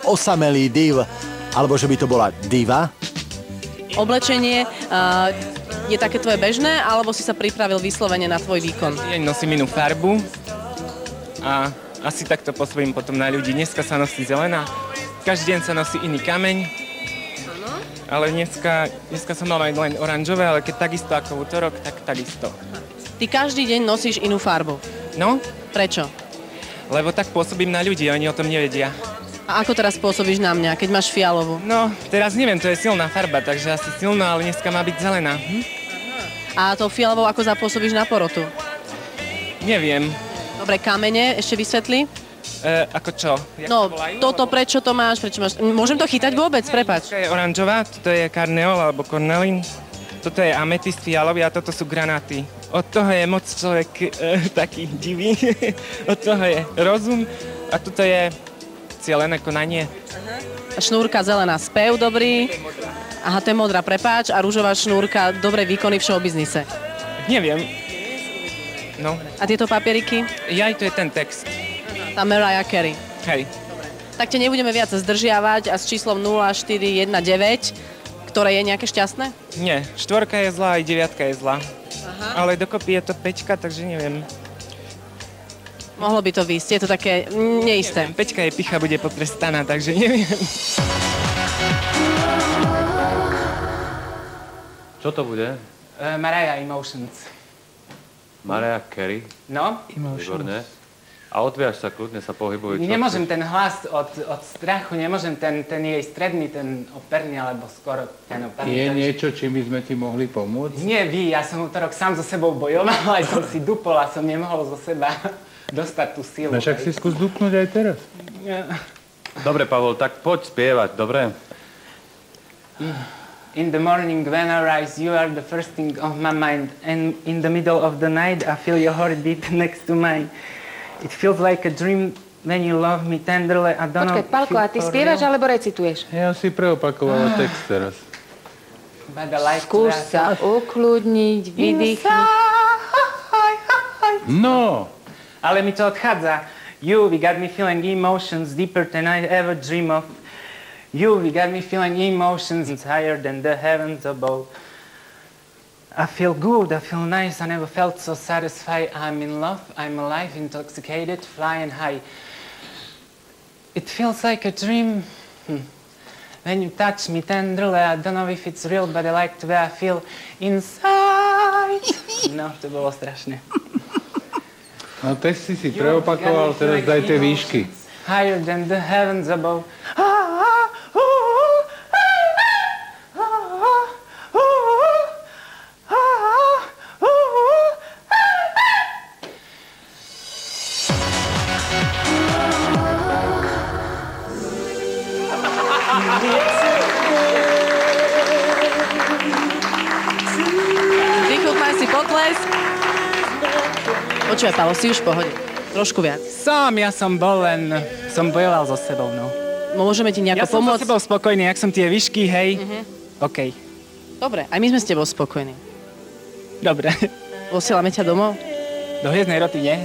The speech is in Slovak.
osamelý div, alebo že by to bola diva? Oblečenie je také tvoje bežné, alebo si sa pripravil vyslovene na tvoj výkon? Ja nosím inú farbu a asi takto pôsobím potom na ľudí. Dneska sa nosí zelená, každý deň sa nosí iný kameň, ale dneska som mal aj len oranžové, ale keď takisto ako v útorok, tak takisto. Ty každý deň nosíš inú farbu. No, Prečo? lebo tak pôsobím na ľudí, oni o tom nevedia. A ako teraz pôsobíš na mňa, keď máš fialovú? No, teraz neviem, to je silná farba, takže asi silná, ale dneska má byť zelená. A tou fialovou ako zapôsobíš na porotu? Neviem, Dobre, kamene, ešte vysvetli. ako čo? Jak No, to volajú? toto prečo to máš? Môžem to chytať vôbec? Prepáč. Toto je oranžová, toto je karneol alebo kornelín, toto je ametist fialový a toto sú granáty. Od toho je moc človek taký divý, od toho je rozum a toto je cielené konanie. A šnúrka zelená, spev dobrý. Aha, to je modrá, prepáč. A rúžová šnúrka, dobré výkony v showbiznise. Neviem. No, A tieto papieriky? aj to je ten text. Tá Mariah Carey. Hej. Tak te nebudeme viac zdržiavať a s číslom 0419, ktoré je nejaké šťastné? Nie, 4 je zlá, aj 9 je zlá. Aha. Ale dokopy je to 5, takže neviem. Mohlo by to výjsť, je to také neisté. 5 je picha, bude potrestaná, takže neviem. Čo to bude? Mariah Emotions. Mariah Carey? No? Výborné. A odviaž sa, kľudne sa pohybuj. Nemôžem ten hlas od strachu, nemôžem ten jej stredný, ten operný, alebo skoro ten operný. Je niečo, čím by sme ti mohli pomôcť? Nie vy, ja som útorok sám so sebou bojoval, aj som si dupol a som nemohol zo seba dostať tú silu. No však si skús dupnúť aj teraz. Dobre, Pavol, tak poď spievať, dobre? In the morning when I rise, you are the first thing of my mind. And in the middle of the night, I feel your heartbeat next to mine. It feels like a dream when you love me tenderly. I don't know. Počkaj, Pálko, a ty spievaš alebo recituješ? Ja si preopakovala text teraz. But I like Skús sa ukludniť, vydýchnuť. No! Ale mi to odchádza. You, we got me feeling emotions deeper than I ever dream of. You, we got me feeling emotions higher than the heavens above. I feel good, I feel nice, I never felt so satisfied. I'm in love, I'm alive, intoxicated, flying high. It feels like a dream. When you touch me tenderly, I don't know if it's real, but I like the way I feel inside. No, to bolo strašné. No text si preopakoval, teraz daj tie výšky. Higher than the heavens above. Vychutnaj si potlesk. Počúvaj, Paolo, si už v pohode. Trošku viac. Ja som bol len, som bojoval so sebou, no. Môžeme ti nejako Ja som so pomôcť? sebou spokojný, jak som tie výšky, hej. OK, Dobre, aj my sme s tebou spokojní. dobre. Posielame ťa domov? Do hviezdnej roty, nie?